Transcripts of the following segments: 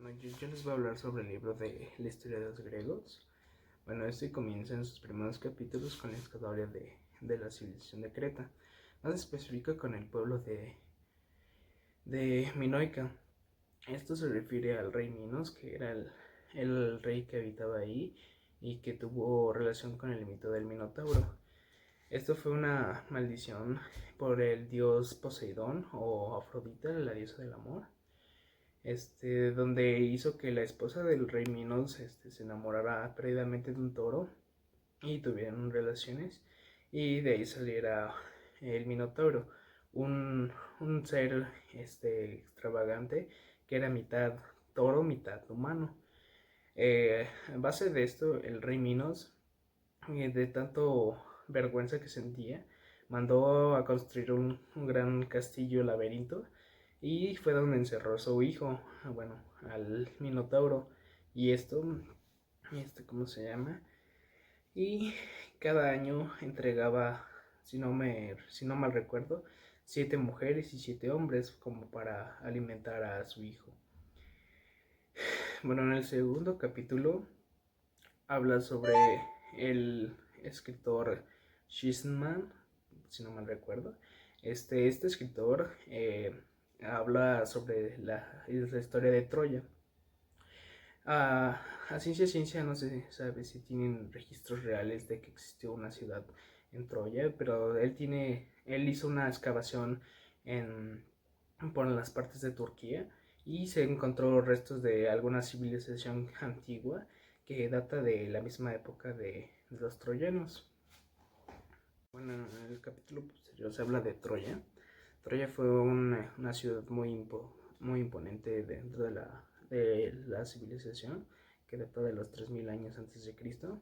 Bueno, yo les voy a hablar sobre el libro de la historia de los griegos. Bueno, este comienza en sus primeros capítulos con la historia de la civilización de Creta, más específica con el pueblo de Minoica. Esto se refiere al rey Minos, que era el rey que habitaba ahí y que tuvo relación con el mito del Minotauro. Esto fue una maldición por el dios Poseidón o Afrodita, la diosa del amor, donde hizo que la esposa del rey Minos se enamorara perdidamente de un toro y tuvieron relaciones, y de ahí saliera el Minotauro, un ser extravagante que era mitad toro, mitad humano. En base de esto, el rey Minos, de tanto vergüenza que sentía, mandó a construir un gran castillo laberinto, y fue donde encerró a su hijo, bueno, al Minotauro. Y ¿cómo se llama? Y cada año entregaba, si no mal recuerdo, 7 mujeres y 7 hombres como para alimentar a su hijo. Bueno, en el segundo capítulo habla sobre el escritor Schisman, si no mal recuerdo. Este escritor habla sobre la historia de Troya. A ciencia no se sabe si tienen registros reales de que existió una ciudad en Troya, pero él hizo una excavación por las partes de Turquía, y se encontró restos de alguna civilización antigua que data de la misma época de los troyanos. Bueno, en el capítulo posterior se habla de Troya. Troya fue una ciudad muy imponente dentro de la civilización, que data de los 3000 años antes de Cristo.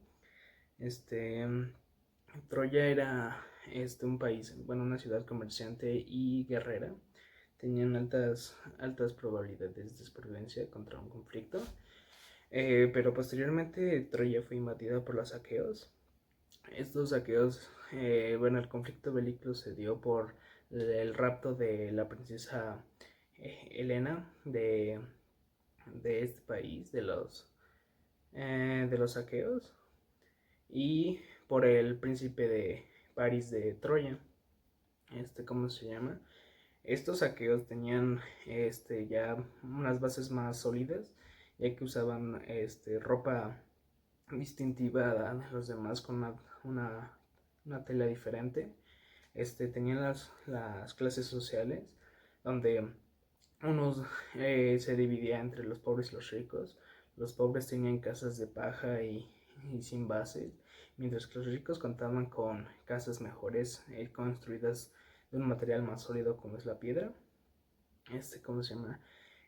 Troya era un país, bueno, una ciudad comerciante y guerrera. Tenían altas probabilidades de supervivencia contra un conflicto. Pero posteriormente Troya fue invadida por los aqueos. Estos aqueos, bueno, el conflicto bélico se dio por el rapto de la princesa Helena de este país, de los aqueos, y por el príncipe de París de Troya. ¿Cómo se llama? Estos aqueos tenían ya unas bases más sólidas, ya que usaban ropa distintiva de los demás, con una tela diferente. Tenían las clases sociales, donde unos se dividía entre los pobres y los ricos. Los pobres tenían casas de paja y sin base, mientras que los ricos contaban con casas mejores, construidas de un material más sólido como es la piedra. ¿Cómo se llama?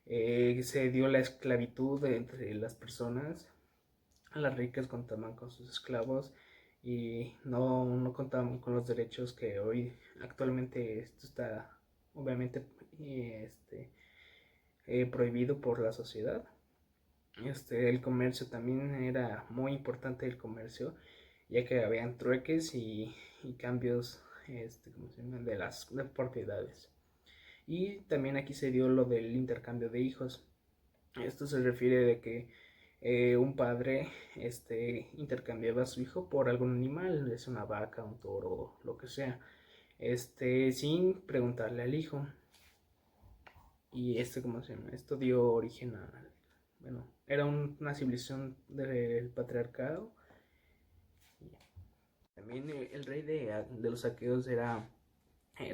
Se dio la esclavitud entre las personas. Las ricas contaban con sus esclavos y no contaban con los derechos que hoy actualmente esto está obviamente prohibido por la sociedad. El comercio también era muy importante, el comercio, ya que habían trueques y cambios ¿cómo se llama? De las propiedades. Y también aquí se dio lo del intercambio de hijos. Esto se refiere de que un padre intercambiaba a su hijo por algún animal, es una vaca, un toro, lo que sea, sin preguntarle al hijo. Y ¿cómo se llama? Esto dio origen bueno, era una civilización del patriarcado. También el rey de los aqueos era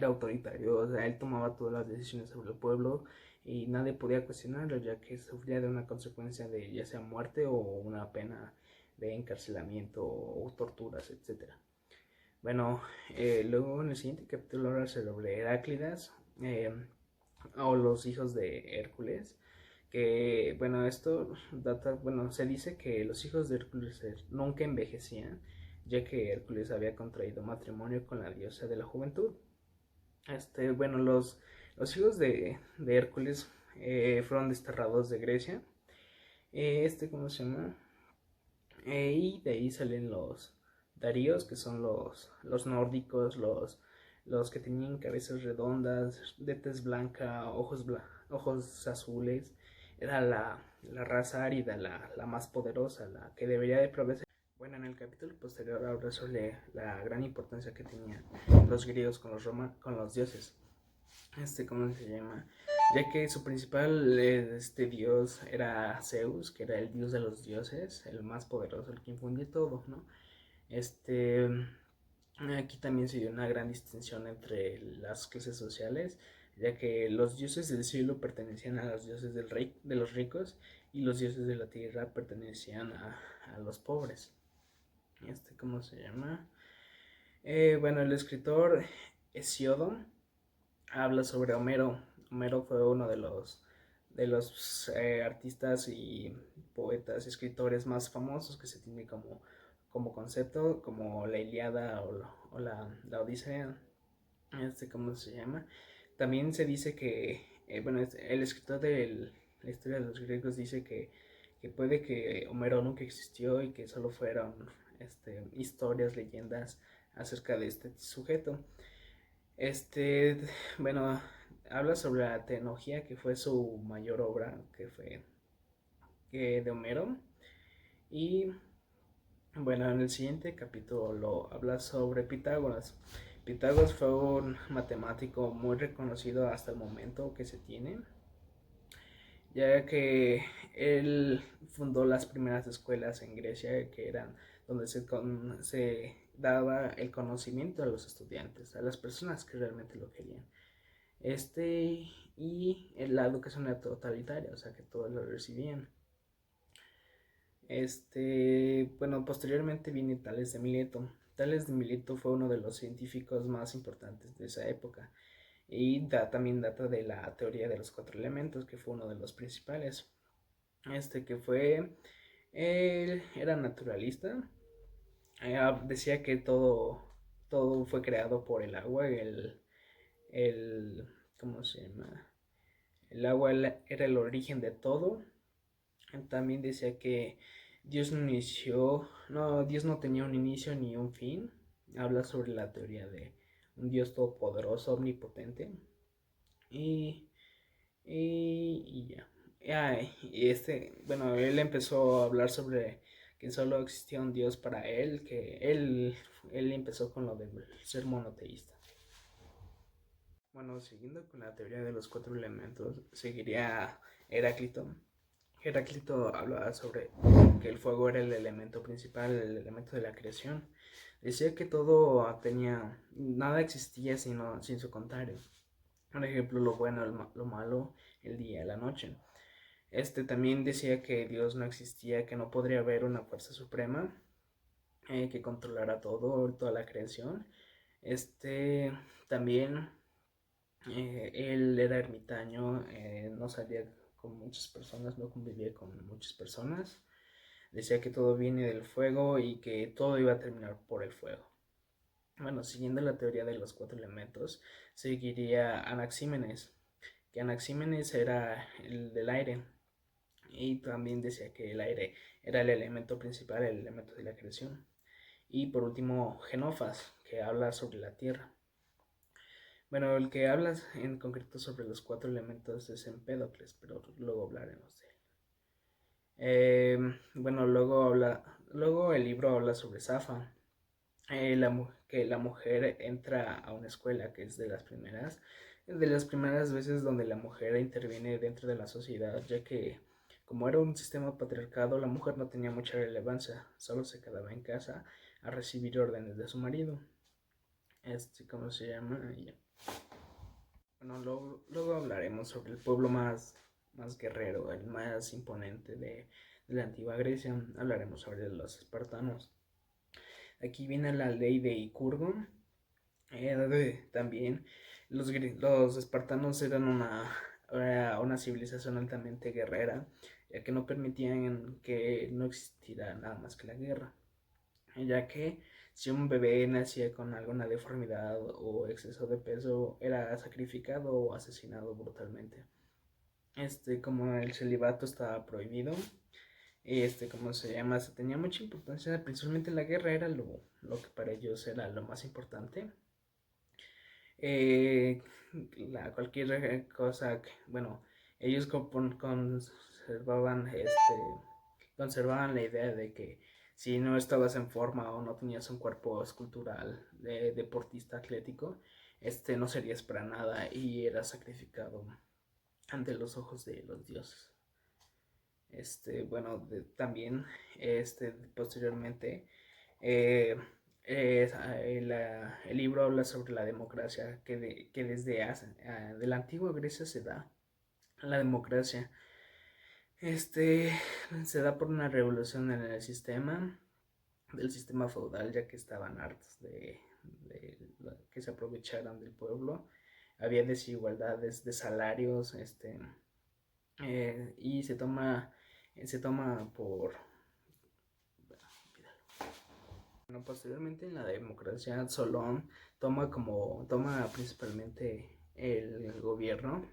autoritario, o sea, él tomaba todas las decisiones sobre el pueblo y nadie podía cuestionarlo, ya que sufría de una consecuencia de ya sea muerte o una pena de encarcelamiento o torturas, etc. Bueno, luego en el siguiente capítulo habla sobre Heráclidas, o los hijos de Hércules, que bueno, esto data, bueno, se dice que los hijos de Hércules nunca envejecían, ya que Hércules había contraído matrimonio con la diosa de la juventud. Bueno, los hijos de Hércules fueron desterrados de Grecia. ¿Cómo se llama? Y de ahí salen los daríos, que son los nórdicos, los que tenían cabezas redondas, de tez blanca, ojos azules. Era la raza árida, la más poderosa, la que debería de progresar. Bueno, en el capítulo posterior habla sobre la gran importancia que tenían los griegos con con los dioses. ¿Cómo se llama? Ya que su principal dios era Zeus, que era el dios de los dioses, el más poderoso, el que infunde todo, ¿no? Aquí también se dio una gran distinción entre las clases sociales, ya que los dioses del cielo pertenecían a los dioses de los ricos y los dioses de la tierra pertenecían a los pobres. ¿Cómo se llama? Bueno, el escritor Hesíodo habla sobre Homero. Homero fue uno de los artistas y poetas, escritores más famosos que se tiene como concepto, como la Ilíada o la Odisea. ¿Cómo se llama? También se dice que, bueno, el escritor de la historia de los griegos dice que puede que Homero nunca existió y que solo fueron historias, leyendas acerca de este sujeto. Bueno, habla sobre la teología, que fue su mayor obra, que fue de Homero. Y bueno, en el siguiente capítulo habla sobre Pitágoras. Pitágoras fue un matemático muy reconocido hasta el momento que se tiene, ya que él fundó las primeras escuelas en Grecia, que eran donde se daba el conocimiento a los estudiantes, a las personas que realmente lo querían. Y la educación era totalitaria, o sea que todos lo recibían. Bueno, posteriormente viene Tales de Mileto. Tales de Mileto fue uno de los científicos más importantes de esa época y también data de la teoría de los cuatro elementos, que fue uno de los principales. Que fue, él era naturalista, decía que todo fue creado por el agua, ¿cómo se llama? El agua era el origen de todo. También decía que Dios no tenía un inicio ni un fin. Habla sobre la teoría de un Dios todopoderoso, omnipotente. Y, y ya. Bueno, él empezó a hablar sobre que solo existía un Dios para él, que él empezó con lo del ser monoteísta. Bueno, siguiendo con la teoría de los cuatro elementos, seguiría Heráclito. Heráclito hablaba sobre que el fuego era el elemento principal, el elemento de la creación. Decía que nada existía sin su contrario. Por ejemplo, lo bueno, lo malo, el día, la noche. También decía que Dios no existía, que no podría haber una fuerza suprema que controlara toda la creación. También él era ermitaño, no salía con muchas personas, no convivía con muchas personas. Decía que todo viene del fuego y que todo iba a terminar por el fuego. Bueno, siguiendo la teoría de los cuatro elementos, seguiría Anaxímenes, que Anaxímenes era el del aire, y también decía que el aire era el elemento principal, el elemento de la creación. Y por último, Genofas, que habla sobre la tierra. Bueno, el que habla en concreto sobre los cuatro elementos es Empédocles, pero luego hablaremos de él. Bueno, luego el libro habla sobre Safa, que la mujer entra a una escuela, que es de las primeras veces donde la mujer interviene dentro de la sociedad, ya que como era un sistema patriarcado, la mujer no tenía mucha relevancia, solo se quedaba en casa a recibir órdenes de su marido. ¿Cómo se llama? Bueno, luego hablaremos sobre el pueblo más guerrero, el más imponente de la antigua Grecia. Hablaremos sobre los espartanos. Aquí viene la ley de Icurgo. También los espartanos eran una civilización altamente guerrera, ya que no permitían que no existiera nada más que la guerra, ya que si un bebé nacía con alguna deformidad o exceso de peso, era sacrificado o asesinado brutalmente. Como el celibato estaba prohibido, ¿cómo se llama? Se tenía mucha importancia, principalmente la guerra era lo que para ellos era lo más importante. Cualquier cosa, bueno, ellos conservaban la idea de que si no estabas en forma o no tenías un cuerpo escultural de deportista atlético, no serías para nada y eras sacrificado ante los ojos de los dioses. También, posteriormente, eh, el libro habla sobre la democracia que desde de la antigua Grecia se da. La democracia se da por una revolución en el sistema, del sistema feudal, ya que estaban hartos de que se aprovecharan del pueblo. Había desigualdades de salarios, y se toma por... Bueno, posteriormente en la democracia, Solón toma principalmente el gobierno.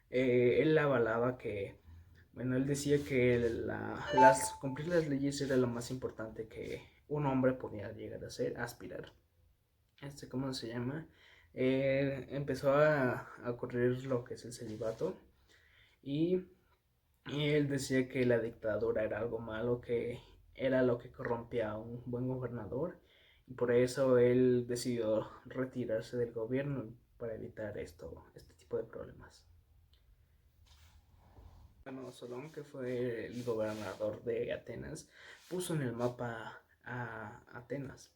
Él avalaba que, bueno, él decía que cumplir las leyes era lo más importante que un hombre podía llegar a ser, aspirar. ¿Cómo se llama? Empezó a ocurrir lo que es el celibato y él decía que la dictadura era algo malo, que era lo que corrompía a un buen gobernador, y por eso él decidió retirarse del gobierno para evitar este tipo de problemas. Bueno, Solón, que fue el gobernador de Atenas, puso en el mapa a Atenas,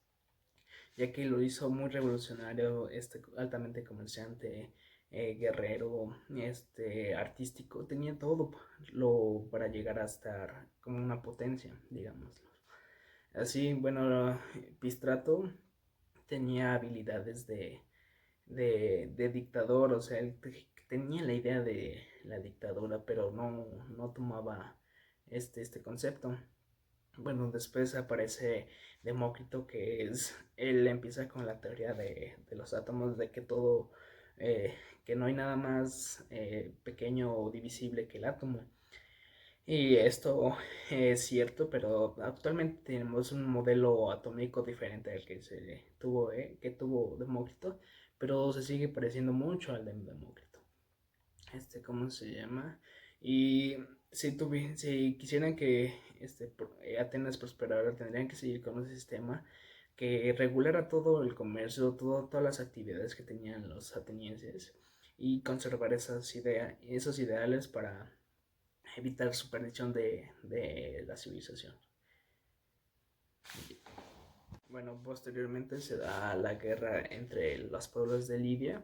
ya que lo hizo muy revolucionario, altamente comerciante, guerrero, artístico, tenía todo para llegar a estar como una potencia, digámoslo. Así, bueno, Pistrato tenía habilidades de dictador, o sea, él tenía la idea de la dictadura, pero no tomaba este concepto. Bueno, después aparece Demócrito, él empieza con la teoría de los átomos, de que que no hay nada más pequeño o divisible que el átomo. Y esto es cierto, pero actualmente tenemos un modelo atómico diferente al que tuvo Demócrito, pero se sigue pareciendo mucho al de Demócrito. ¿Cómo se llama? Y si quisieran que Atenas prosperara, tendrían que seguir con un sistema que regulara todo el comercio, todas las actividades que tenían los atenienses, y conservar esos ideales para evitar su perdición de la civilización. Bueno, posteriormente se da la guerra entre los pueblos de Lidia,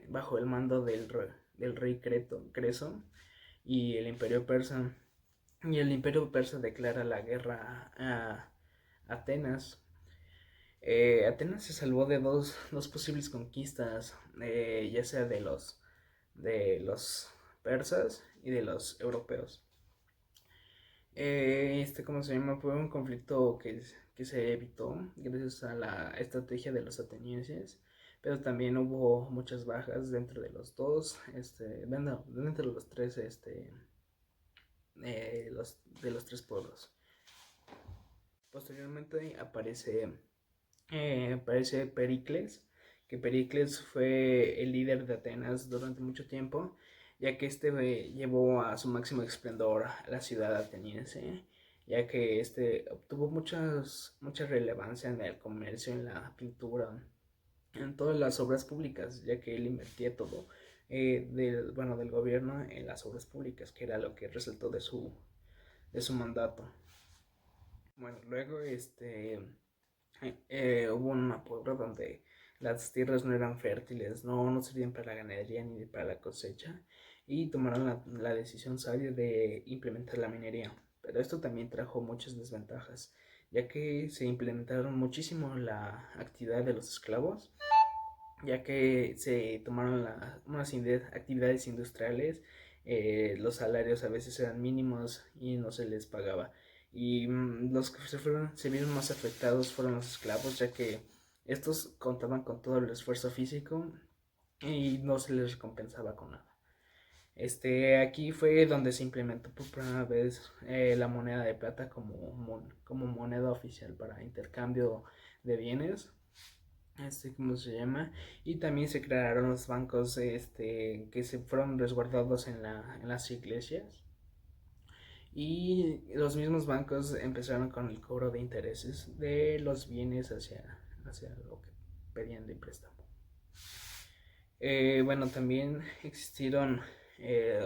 bajo el mando del rey Creso y el imperio persa. Y el imperio persa declara la guerra a Atenas. Atenas se salvó de dos posibles conquistas, ya sea de los persas y de los europeos. ¿Cómo se llama? Fue un conflicto que se evitó gracias a la estrategia de los atenienses, pero también hubo muchas bajas dentro de los dos, dentro de los tres, de los tres pueblos. Posteriormente aparece Pericles, que Pericles fue el líder de Atenas durante mucho tiempo, ya que llevó a su máximo esplendor a la ciudad ateniense, ya que obtuvo mucha relevancia en el comercio, en la pintura, en todas las obras públicas, ya que él invertía todo del gobierno en las obras públicas, que era lo que resultó de su mandato. Bueno, luego hubo una época donde las tierras no eran fértiles, no servían para la ganadería ni para la cosecha, y tomaron la decisión sabia de implementar la minería. Pero esto también trajo muchas desventajas, ya que se implementaron muchísimo la actividad de los esclavos, ya que se tomaron unas actividades industriales, los salarios a veces eran mínimos y no se les pagaba. Y los que se vieron más afectados fueron los esclavos, ya que estos contaban con todo el esfuerzo físico y no se les recompensaba con nada. Aquí fue donde se implementó por primera vez la moneda de plata como moneda oficial para intercambio de bienes. ¿cómo se llama? Y también se crearon los bancos, que se fueron resguardados en las iglesias. Y los mismos bancos empezaron con el cobro de intereses de los bienes hacia lo que pedían de préstamo. Bueno, también existieron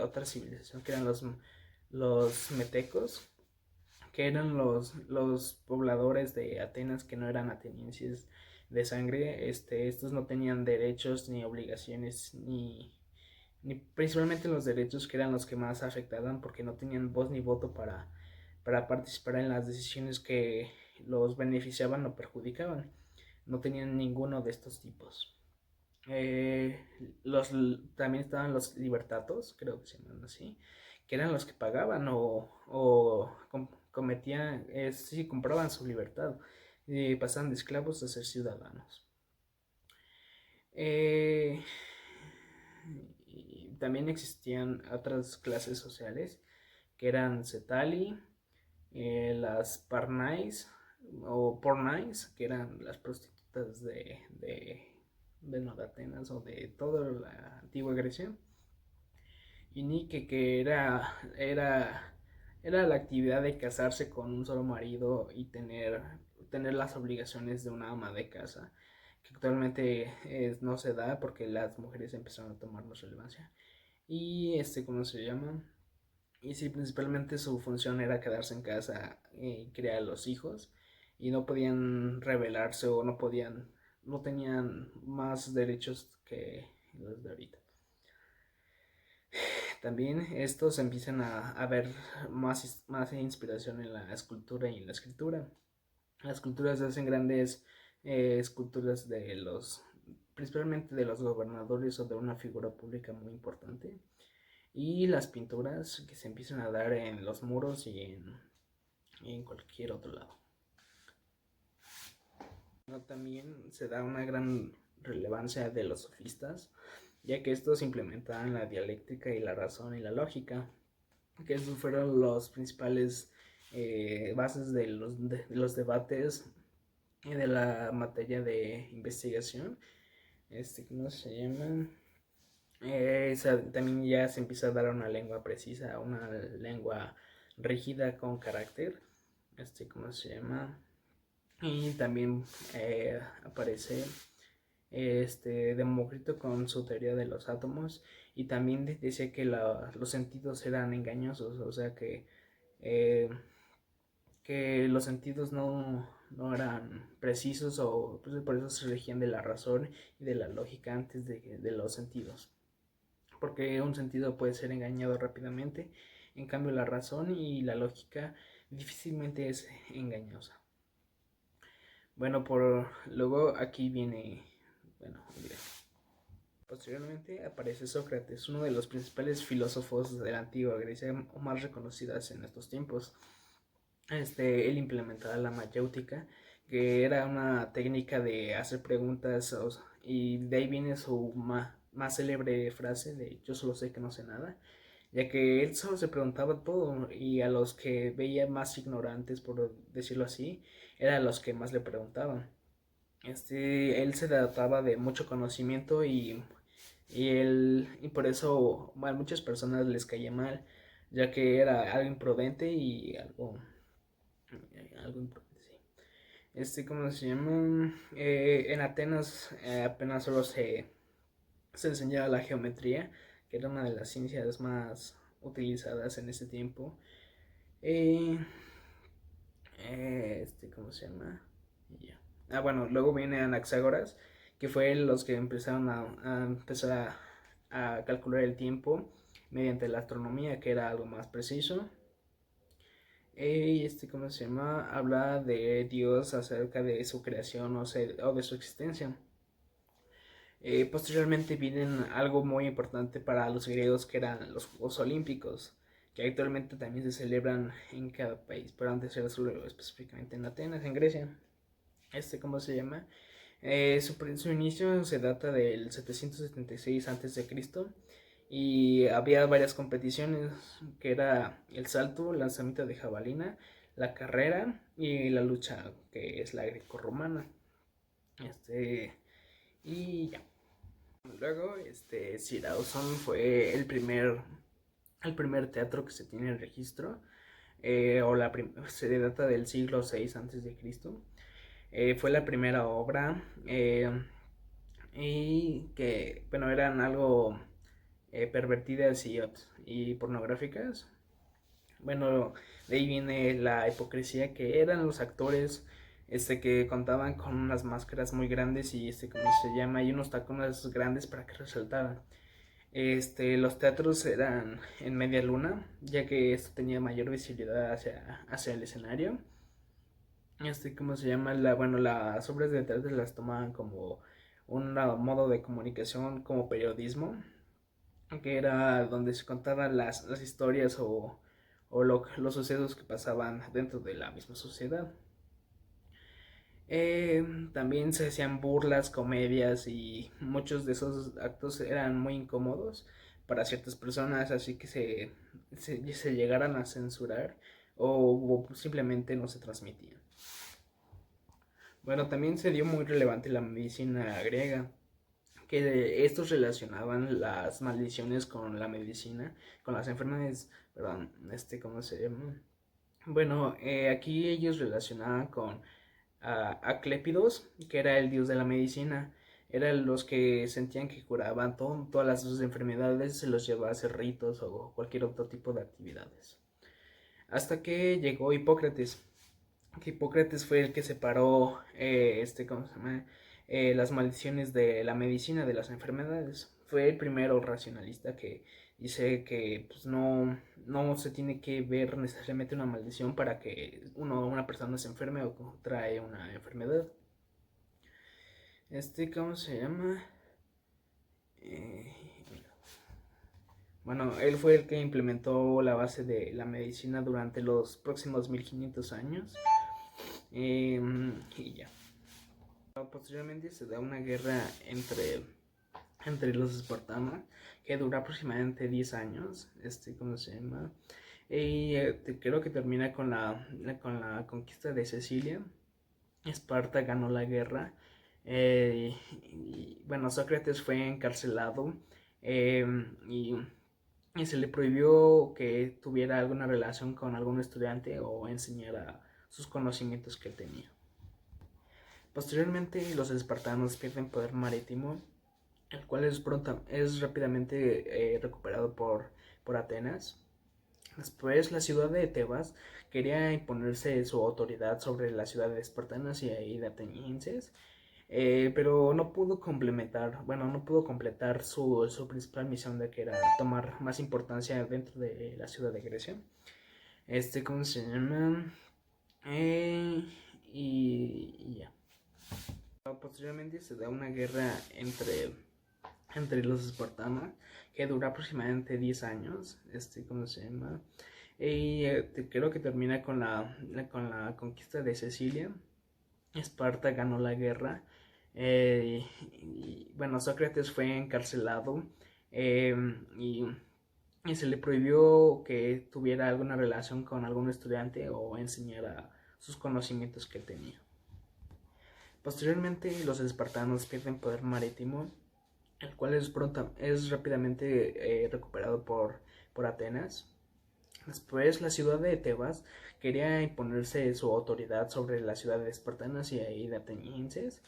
otras civilizaciones que eran los metecos, que eran los pobladores de Atenas que no eran atenienses de sangre. Estos no tenían derechos ni obligaciones, ni principalmente los derechos, que eran los que más afectaban porque no tenían voz ni voto para participar en las decisiones que los beneficiaban o perjudicaban. No tenían ninguno de estos tipos. Eh, También estaban los libertatos, creo que se llaman así, que eran los que pagaban o cometían, sí, compraban su libertad y pasaban de esclavos a ser ciudadanos. Eh, y también existían otras clases sociales que eran Cetali, las Parnais o Pornais, que eran las prostitutas de Atenas o de toda la antigua Grecia, y Nike, que era la actividad de casarse con un solo marido y tener las obligaciones de una ama de casa, que actualmente no se da porque las mujeres empezaron a tomar más relevancia. Y ¿cómo se llama? Y sí, principalmente su función era quedarse en casa y criar a los hijos, y no podían rebelarse o no tenían más derechos que los de ahorita. También estos empiezan a ver más inspiración en la escultura y en la escritura. Las esculturas hacen grandes esculturas principalmente de los gobernadores o de una figura pública muy importante. Y las pinturas que se empiezan a dar en los muros y en cualquier otro lado. También se da una gran relevancia de los sofistas, ya que estos implementaban la dialéctica y la razón y la lógica, que esos fueron los principales bases de los debates y de la materia de investigación. ¿Cómo se llama? También ya se empieza a dar una lengua precisa, una lengua rígida con carácter. ¿Cómo se llama? Y también aparece Demócrito con su teoría de los átomos, y también decía que los sentidos eran engañosos, o sea que los sentidos no eran precisos, o pues, por eso se regían de la razón y de la lógica antes de los sentidos, porque un sentido puede ser engañado rápidamente, en cambio la razón y la lógica difícilmente es engañosa. Bueno, luego aquí viene, bueno, mira. Posteriormente aparece Sócrates, uno de los principales filósofos de la antigua Grecia más reconocidas en estos tiempos. Él implementaba la mayéutica, que era una técnica de hacer preguntas, y de ahí viene su más célebre frase de yo solo sé que no sé nada, ya que él solo se preguntaba todo, y a los que veía más ignorantes, por decirlo así, eran a los que más le preguntaban. Él se trataba de mucho conocimiento, y por eso a muchas personas les caía mal, ya que era algo imprudente y algo imprudente, sí. ¿Cómo se llama? En Atenas apenas solo se enseñaba la geometría, que era una de las ciencias más utilizadas en ese tiempo. Eh, ¿Cómo se llama? Y ya. Bueno, luego viene Anaxágoras, que fue los que empezaron a empezar a calcular el tiempo mediante la astronomía, que era algo más preciso. ¿Cómo se llama? Habla de Dios acerca de su creación, o de su existencia. Posteriormente vienen algo muy importante para los griegos, que eran los Juegos Olímpicos, que actualmente también se celebran en cada país, pero antes era solo específicamente en Atenas, en Grecia. ¿Cómo se llama? Su inicio se data del 776 a.C. y había varias competiciones, que era el salto, el lanzamiento de jabalina, la carrera y la lucha, que es la grecorromana. y ya. Luego, Sirausson fue el primer teatro que se tiene en registro, se data del siglo VI antes de Cristo. Fue la primera obra y que, bueno, eran algo pervertidas y pornográficas. Bueno, de ahí viene la hipocresía que eran los actores que contaban con unas máscaras muy grandes y ¿cómo se llama? Y unos tacones grandes para que resaltaran. Los teatros eran en media luna, ya que esto tenía mayor visibilidad hacia el escenario. ¿Cómo se llama? Bueno, las obras de teatro las tomaban como un modo de comunicación, como periodismo, que era donde se contaban las historias o los sucesos que pasaban dentro de la misma sociedad. También se hacían burlas, comedias y muchos de esos actos eran muy incómodos para ciertas personas, así que se llegaran a censurar o simplemente no se transmitían. Bueno, también se dio muy relevante la medicina griega, que estos relacionaban las maldiciones con la medicina, con las enfermedades, perdón, ¿cómo se llama? Bueno, aquí ellos relacionaban con Aclépidos, que era el dios de la medicina. Eran los que sentían que curaban todas las sus enfermedades, se los llevaba a hacer ritos o cualquier otro tipo de actividades. Hasta que llegó Hipócrates, que Hipócrates fue el que separó ¿cómo se llama? Las maldiciones de la medicina de las enfermedades. Fue el primero racionalista que dice que pues, no se tiene que ver necesariamente una maldición para que una persona se enferme o contrae una enfermedad. ¿Cómo se llama? Eh, bueno, él fue el que implementó la base de la medicina durante los próximos 1500 años. Y ya. Posteriormente se da una guerra entre los espartanos que dura aproximadamente 10 años. ¿Cómo se llama? Y creo que termina con la conquista de Sicilia. Esparta ganó la guerra. Bueno, Sócrates fue encarcelado eh, y, y se le prohibió que tuviera alguna relación con algún estudiante o enseñara sus conocimientos que él tenía. Posteriormente, los espartanos pierden poder marítimo, el cual es rápidamente recuperado por Atenas. Después, la ciudad de Tebas quería imponerse su autoridad sobre la ciudad de espartanas y de atenienses, pero no pudo completar su principal misión de que era tomar más importancia dentro de la ciudad de Grecia. ¿Cómo se llama? Y ya. Posteriormente se da una guerra entre los espartanos que dura aproximadamente 10 años. ¿Cómo se llama? Y creo que termina con la conquista de Sicilia. Esparta ganó la guerra. Bueno, Sócrates fue encarcelado eh, y, y se le prohibió que tuviera alguna relación con algún estudiante o enseñara sus conocimientos que él tenía. Posteriormente, los espartanos pierden poder marítimo, el cual es rápidamente recuperado por Atenas. Después, la ciudad de Tebas quería imponerse su autoridad sobre la ciudad de espartanas y de atenienses,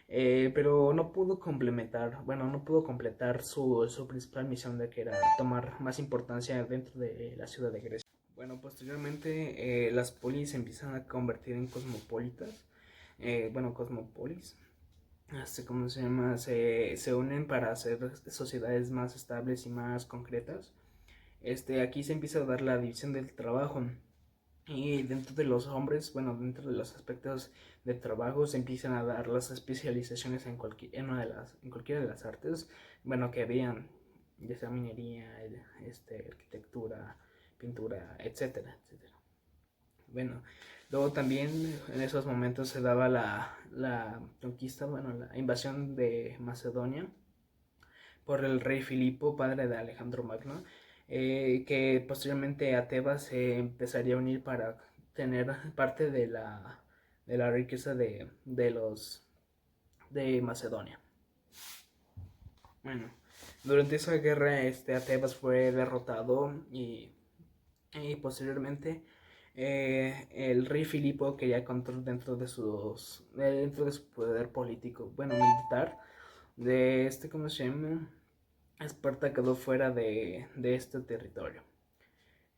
pero no pudo completar su principal misión de que era tomar más importancia dentro de la ciudad de Grecia. Bueno, posteriormente las polis se empiezan a convertir en cosmopolitas, cosmopolis, ¿cómo se llama? Se unen para hacer sociedades más estables y más concretas. Aquí se empieza a dar la división del trabajo y dentro de los hombres, bueno, dentro de los aspectos de trabajo se empiezan a dar las especializaciones en cualquiera de las artes, bueno, que habían, ya sea minería, arquitectura, pintura, etcétera, etcétera. Bueno, luego también en esos momentos se daba la conquista, bueno, la invasión de Macedonia por el rey Filipo, padre de Alejandro Magno, que posteriormente a Tebas se empezaría a unir para tener parte de la riqueza de Macedonia. Bueno, durante esa guerra Tebas fue derrotado y posteriormente el rey Filipo quería control dentro de su poder político, bueno, militar, de ¿cómo se llama? Esparta quedó fuera de este territorio.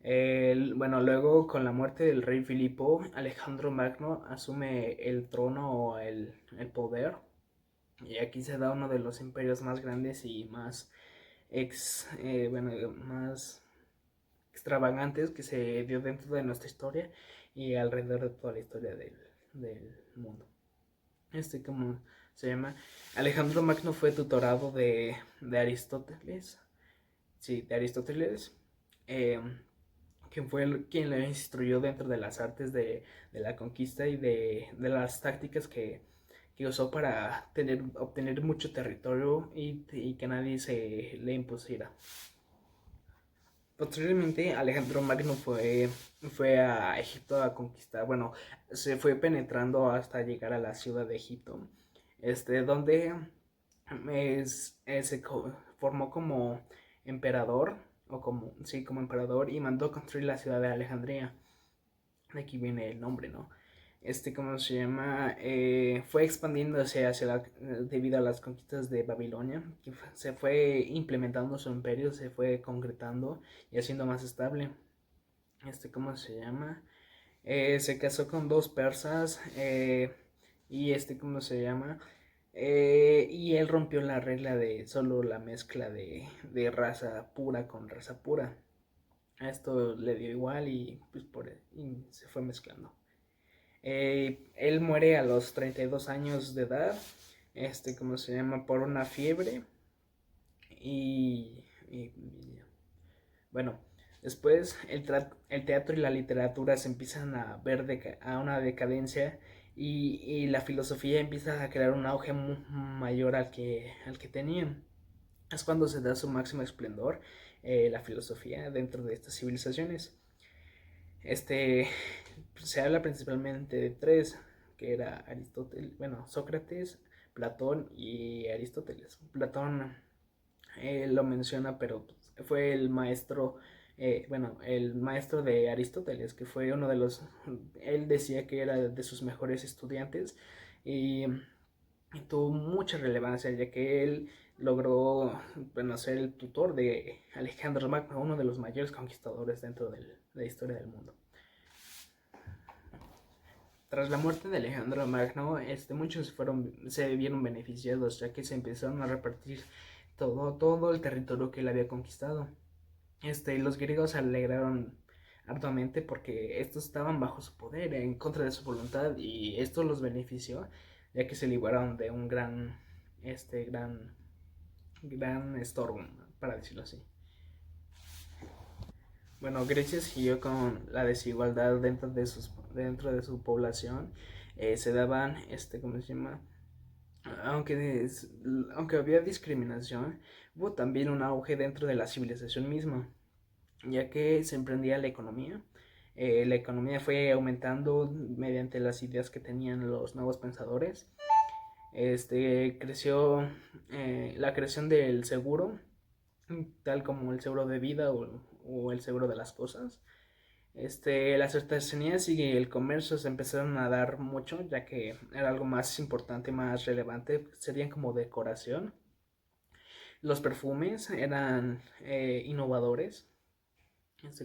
Bueno, luego con la muerte del rey Filipo, Alejandro Magno asume el trono o el poder. Y aquí se da uno de los imperios más grandes y más extravagantes que se dio dentro de nuestra historia y alrededor de toda la historia del mundo. ¿Cómo se llama? Alejandro Magno fue tutorado de Aristóteles. Sí, de Aristóteles. Eh, quien fue quien le instruyó dentro de las artes de la conquista y de las tácticas que usó para obtener mucho territorio y que nadie se le impusiera. Posteriormente, Alejandro Magno fue a Egipto a conquistar, bueno, se fue penetrando hasta llegar a la ciudad de Egipto, donde se formó como emperador, o sí, como emperador, y mandó construir la ciudad de Alejandría. De aquí viene el nombre, ¿no? ¿Cómo se llama? Fue expandiéndose debido a las conquistas de Babilonia, que se fue implementando su imperio, se fue concretando y haciendo más estable. ¿Cómo se llama? Se casó con dos persas y ¿cómo se llama? Y él rompió la regla de solo la mezcla de raza pura con raza pura. A esto le dio igual y pues y se fue mezclando. Él muere a los 32 años de edad, ¿cómo se llama? Por una fiebre. Y bueno, después el teatro y la literatura se empiezan a ver a una decadencia y la filosofía empieza a crear un auge mayor al que tenían. Es cuando se da su máximo esplendor la filosofía dentro de estas civilizaciones. Se habla principalmente de tres, que era Aristóteles, bueno, Sócrates, Platón y Aristóteles. Platón lo menciona, pero fue el maestro, el maestro de Aristóteles, que fue uno de él decía que era de sus mejores estudiantes y tuvo mucha relevancia, ya que él logró, bueno, ser el tutor de Alejandro Magno, uno de los mayores conquistadores dentro de la historia del mundo. Tras la muerte de Alejandro Magno, muchos se vieron beneficiados, ya que se empezaron a repartir todo el territorio que él había conquistado. Los griegos se alegraron arduamente porque estos estaban bajo su poder, en contra de su voluntad, y esto los benefició, ya que se libraron de un gran estorbo, para decirlo así. Bueno, Grecia siguió con la desigualdad dentro de su población. Se daban, ¿cómo se llama? Aunque, aunque había discriminación, hubo también un auge dentro de la civilización misma, ya que se emprendía la economía. La economía fue aumentando mediante las ideas que tenían los nuevos pensadores. Creció la creación del seguro, tal como el seguro de vida o el seguro de las cosas. Las artesanías y el comercio se empezaron a dar mucho, ya que era algo más importante, más relevante, serían como decoración. Los perfumes eran innovadores.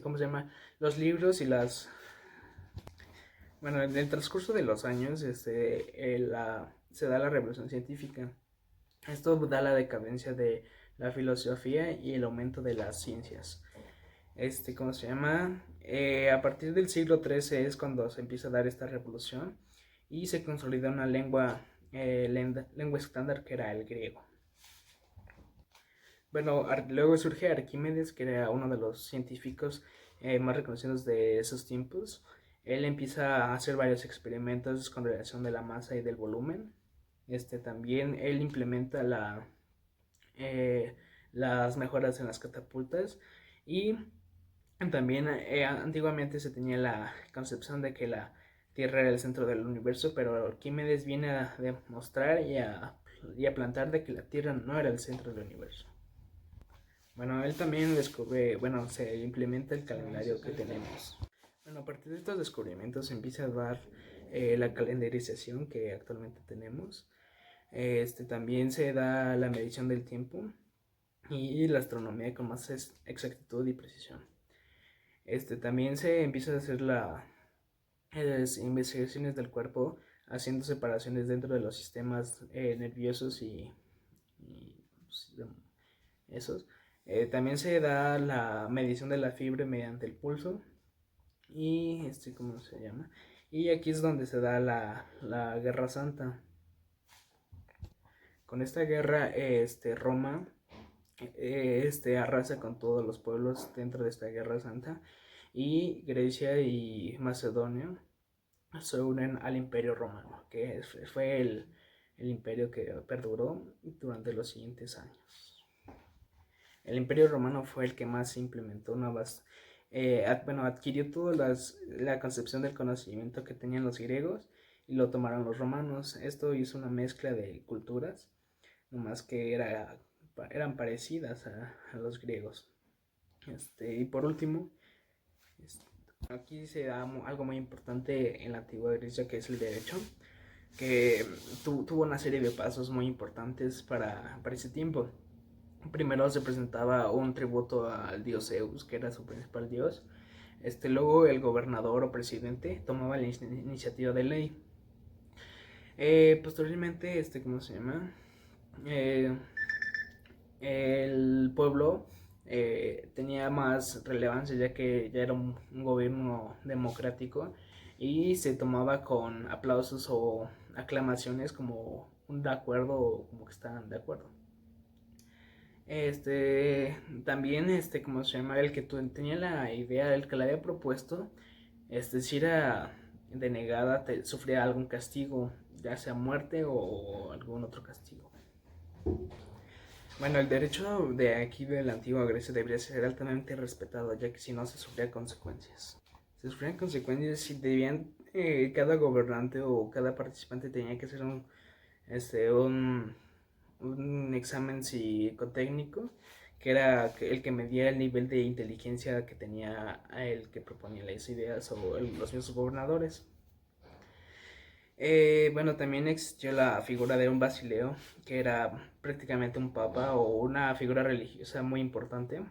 ¿Cómo se llama? Los libros y las... Bueno, en el transcurso de los años se da la revolución científica. Esto da la decadencia de la filosofía y el aumento de las ciencias. ¿Cómo se llama? A partir del siglo XIII es cuando se empieza a dar esta revolución y se consolida una lengua estándar que era el griego. Bueno, luego surge Arquímedes, que era uno de los científicos más reconocidos de esos tiempos. Él empieza a hacer varios experimentos con relación de la masa y del volumen. También él implementa las mejoras en las catapultas y también antiguamente se tenía la concepción de que la Tierra era el centro del universo, pero Arquímedes viene a demostrar y a plantar de que la Tierra no era el centro del universo. Bueno, él también descubre, bueno, se implementa el calendario que tenemos. Bueno, a partir de estos descubrimientos se empieza a dar la calendarización que actualmente tenemos. También se da la medición del tiempo y la astronomía con más exactitud y precisión. También se empieza a hacer las investigaciones del cuerpo, haciendo separaciones dentro de los sistemas nerviosos y pues, esos. También se da la medición de la fiebre mediante el pulso y ¿cómo se llama? Y aquí es donde se da la Guerra Santa. Con esta guerra, Roma arrasa con todos los pueblos dentro de esta Guerra Santa y Grecia y Macedonia se unen al Imperio Romano, que fue el imperio que perduró durante los siguientes años. El Imperio Romano fue el que más implementó nuevas, adquirió toda la concepción del conocimiento que tenían los griegos y lo tomaron los romanos. Esto hizo una mezcla de culturas, nomás que eran parecidas a los griegos. Y por último, aquí se da algo muy importante en la antigua Grecia, que es el derecho, que tuvo una serie de pasos muy importantes para ese tiempo. Primero se presentaba un tributo al dios Zeus, que era su principal dios. Luego el gobernador o presidente tomaba la iniciativa de ley. Posteriormente, ¿cómo se llama? El pueblo tenía más relevancia ya que ya era un gobierno democrático y se tomaba con aplausos o aclamaciones como un de acuerdo o como que estaban de acuerdo. También, ¿cómo se llama? El que tenía la idea, el que la había propuesto, si era denegada, sufría algún castigo, ya sea muerte o algún otro castigo. Bueno, el derecho de aquí de la antigua Grecia debería ser altamente respetado, ya que si no se sufrían consecuencias. Se sufrían consecuencias si debían, cada gobernante o cada participante tenía que hacer un examen psicotécnico, que era el que medía el nivel de inteligencia que tenía el que proponía las ideas o los mismos gobernadores. Bueno, también existió la figura de un basileo, que era prácticamente un papa o una figura religiosa muy importante,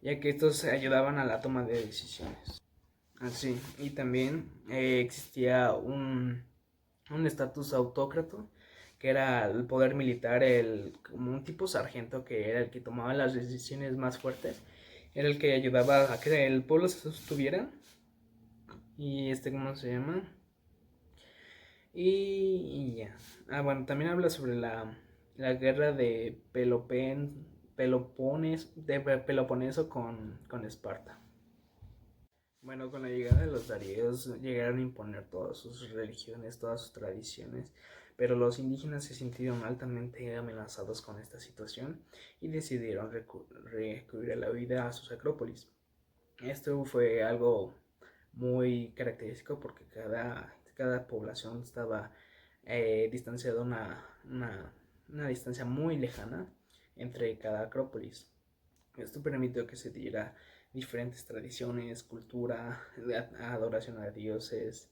ya que estos ayudaban a la toma de decisiones. Así, y también existía un estatus autócrata, que era el poder militar, como un tipo sargento que era el que tomaba las decisiones más fuertes, era el que ayudaba a que el pueblo se sostuviera. Y ¿cómo se llama? Y ya. Ah, bueno, también habla sobre la guerra de Peloponeso con Esparta. Bueno, con la llegada de los daríos llegaron a imponer todas sus religiones, todas sus tradiciones, pero los indígenas se sintieron altamente amenazados con esta situación y decidieron recurrir a la huida a sus acrópolis. Esto fue algo muy característico porque cada población estaba distanciada una distancia muy lejana entre cada acrópolis. Esto permitió que se diera diferentes tradiciones, cultura, adoración a dioses.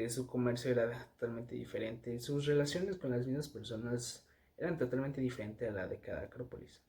Su comercio era totalmente diferente, sus relaciones con las mismas personas eran totalmente diferentes a la de cada acrópolis.